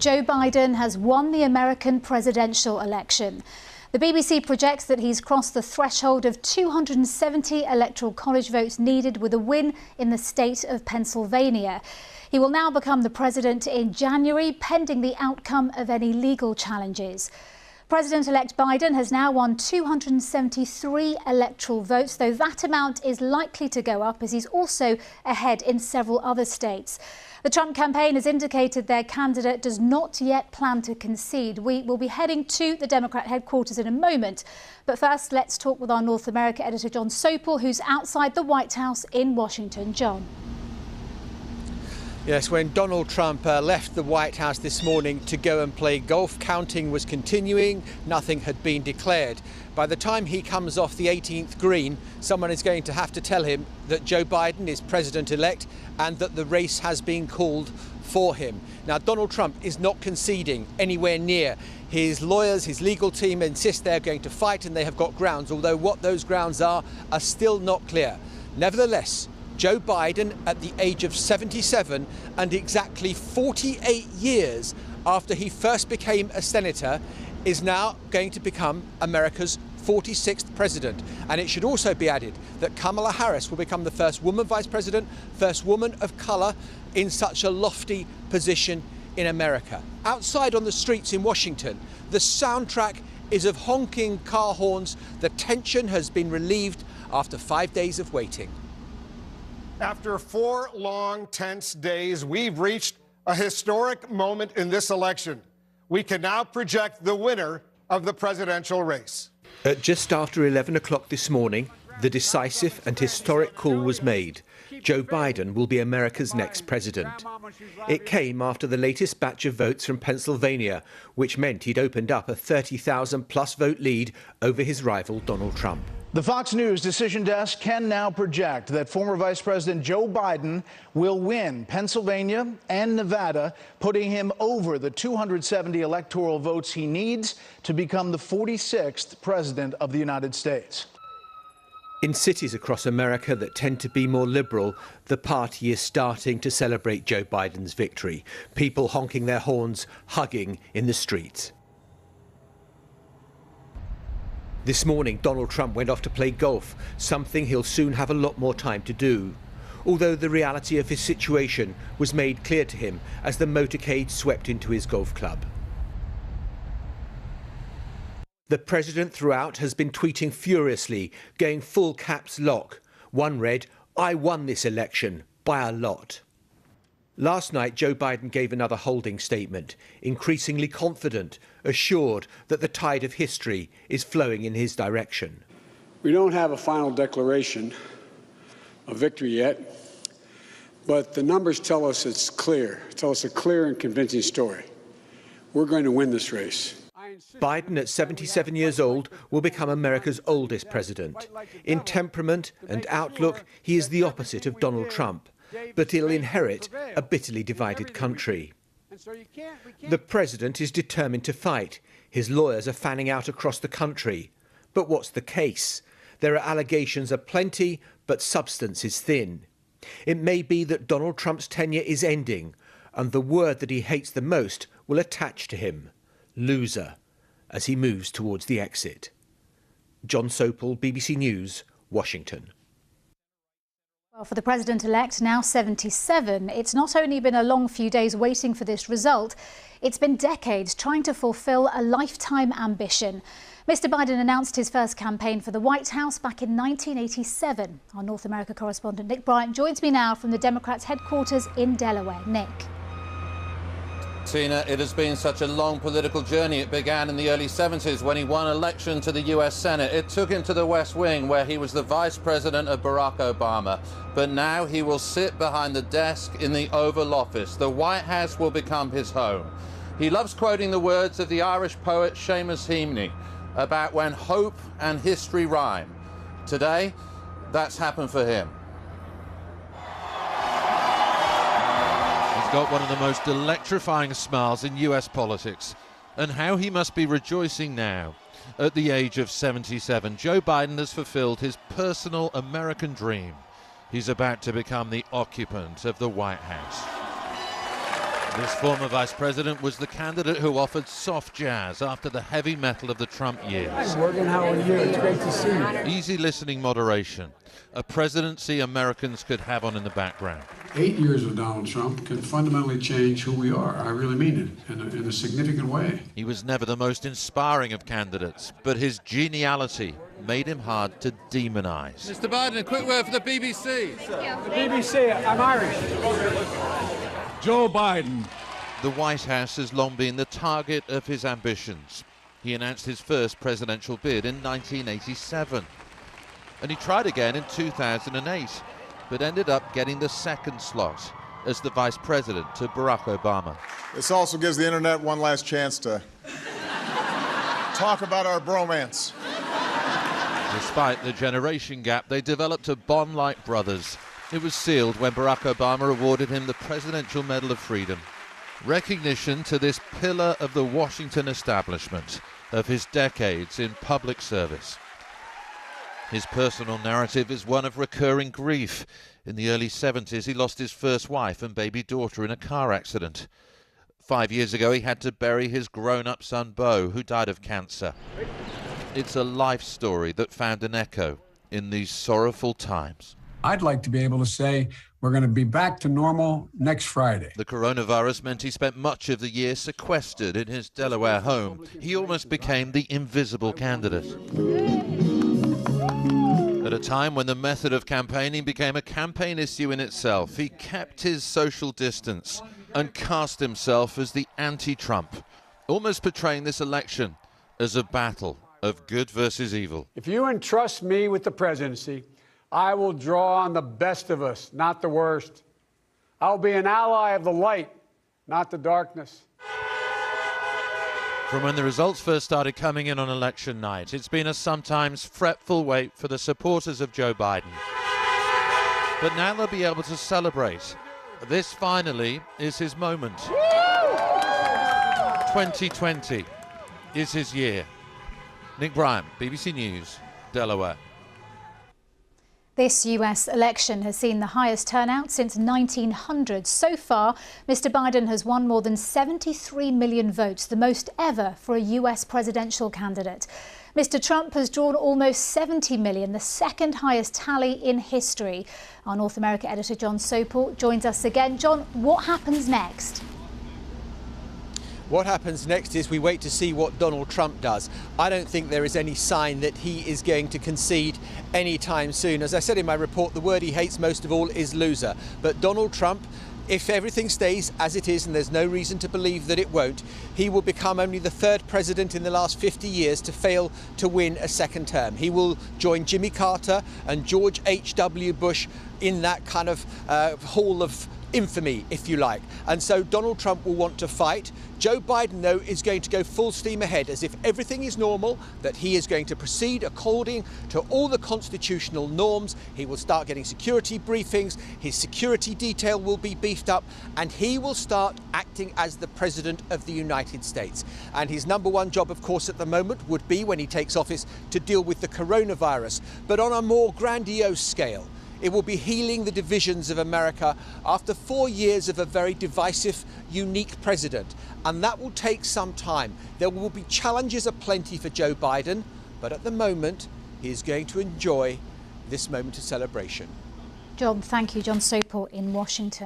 Joe Biden has won the American presidential election. The BBC projects that he's crossed the threshold of 270 Electoral College votes needed with a win in the state of Pennsylvania. He will now become the president in January, pending the outcome of any legal challenges. President-elect Biden has now won 273 electoral votes, though that amount is likely to go up as he's also ahead in several other states. The Trump campaign has indicated their candidate does not yet plan to concede. We will be heading to the Democrat headquarters in a moment. But first, let's talk with our North America editor, John Sopel, who's outside the White House in Washington. John. Yes, when Donald Trump left the White House this morning to go and play golf, counting was continuing. Nothing had been declared. By the time he comes off the 18th green, someone is going to have to tell him that Joe Biden is president-elect and that the race has been called for him. Now, Donald Trump is not conceding anywhere near. His lawyers, his legal team insist they're going to fight, and they have got grounds, although what those grounds are still not clear. Nevertheless, Joe Biden, at the age of 77 and exactly 48 years after he first became a senator, is now going to become America's 46th president. And it should also be added that Kamala Harris will become the first woman vice president, first woman of color in such a lofty position in America. Outside on the streets in Washington, the soundtrack is of honking car horns. The tension has been relieved after 5 days of waiting. After 4 long, tense days, we've reached a historic moment in this election. We can now project the winner of the presidential race. At just after 11 o'clock this morning, the decisive and historic call was made. Joe Biden will be America's next president. It came after the latest batch of votes from Pennsylvania, which meant he'd opened up a 30,000-plus vote lead over his rival Donald Trump. The Fox News decision desk can now project that former Vice President Joe Biden will win Pennsylvania and Nevada, putting him over the 270 electoral votes he needs to become the 46th president of the United States. In cities across America that tend to be more liberal, the party is starting to celebrate Joe Biden's victory. People honking their horns, hugging in the streets. This morning, Donald Trump went off to play golf, something he'll soon have a lot more time to do. Although the reality of his situation was made clear to him as the motorcade swept into his golf club. The president throughout has been tweeting furiously, going full caps lock. One read, "I won this election by a lot." Last night, Joe Biden gave another holding statement, increasingly confident, assured that the tide of history is flowing in his direction. We don't have a final declaration of victory yet, but the numbers tell us it's clear, tell us a clear and convincing story. We're going to win this race. Biden, at 77 years old, will become America's oldest president. In temperament and outlook, he is the opposite of Donald Trump. But he'll inherit a bitterly divided country. The president is determined to fight. His lawyers are fanning out across the country. But what's the case? There are allegations aplenty, but substance is thin. It may be that Donald Trump's tenure is ending, and the word that he hates the most will attach to him: loser, as he moves towards the exit. John Sopel, BBC News, Washington. Well, for the president-elect, now 77, it's not only been a long few days waiting for this result, it's been decades trying to fulfill a lifetime ambition. Mr. Biden announced his first campaign for the White House back in 1987. Our North America correspondent Nick Bryant joins me now from the Democrats' headquarters in Delaware. Nick. Tina, it has been such a long political journey. It began in the early 70s when he won election to the US Senate. It took him to the West Wing, where he was the vice president of Barack Obama. But now he will sit behind the desk in the Oval Office. The White House will become his home. He loves quoting the words of the Irish poet Seamus Heaney about when hope and history rhyme. Today, that's happened for him. Got one of the most electrifying smiles in US politics, and how he must be rejoicing now. At the age of 77, Joe Biden has fulfilled his personal American dream. He's about to become the occupant of the White House. This former vice president was the candidate who offered soft jazz after the heavy metal of the Trump years. Hi, Morgan. How are you? It's great to see you. Easy listening moderation, a presidency Americans could have on in the background. 8 years of Donald Trump can fundamentally change who we are. I really mean it, in a significant way. He was never the most inspiring of candidates, but his geniality made him hard to demonize. Mr. Biden, a quick word for the BBC. The BBC, I'm Irish. Joe Biden. The White House has long been the target of his ambitions. He announced his first presidential bid in 1987. And he tried again in 2008, but ended up getting the second slot as the vice president to Barack Obama. This also gives the internet one last chance to talk about our bromance. Despite the generation gap, they developed a bond like brothers. It was sealed when Barack Obama awarded him the Presidential Medal of Freedom. Recognition to this pillar of the Washington establishment, of his decades in public service. His personal narrative is one of recurring grief. In the early 70s, he lost his first wife and baby daughter in a car accident. 5 years ago, he had to bury his grown-up son, Beau, who died of cancer. It's a life story that found an echo in these sorrowful times. I'd like to be able to say we're going to be back to normal next Friday. The coronavirus meant he spent much of the year sequestered in his Delaware home. He almost became the invisible candidate. At a time when the method of campaigning became a campaign issue in itself, he kept his social distance and cast himself as the anti-Trump, almost portraying this election as a battle of good versus evil. If you entrust me with the presidency, I will draw on the best of us, not the worst. I'll be an ally of the light, not the darkness. From when the results first started coming in on election night, it's been a sometimes fretful wait for the supporters of Joe Biden. But now they'll be able to celebrate. This finally is his moment. 2020 is his year. Nick Bryant, BBC News, Delaware. This US election has seen the highest turnout since 1900. So far, Mr. Biden has won more than 73 million votes, the most ever for a US presidential candidate. Mr. Trump has drawn almost 70 million, the second highest tally in history. Our North America editor John Sopel joins us again. John, what happens next? What happens next is we wait to see what Donald Trump does. I don't think there is any sign that he is going to concede anytime soon. As I said in my report, the word he hates most of all is loser. But Donald Trump, if everything stays as it is, and there's no reason to believe that it won't, he will become only the third president in the last 50 years to fail to win a second term. He will join Jimmy Carter and George H.W. Bush in that kind of hall of infamy, if you like. And so Donald Trump will want to fight. Joe Biden, though, is going to go full steam ahead as if everything is normal, that he is going to proceed according to all the constitutional norms. He will start getting security briefings, his security detail will be beefed up, and he will start acting as the President of the United States. And his number one job, of course, at the moment would be, when he takes office, to deal with the coronavirus. But on a more grandiose scale, it will be healing the divisions of America after 4 years of a very divisive, unique president. And that will take some time. There will be challenges aplenty for Joe Biden, but at the moment, he is going to enjoy this moment of celebration. John, thank you. John Sopel in Washington.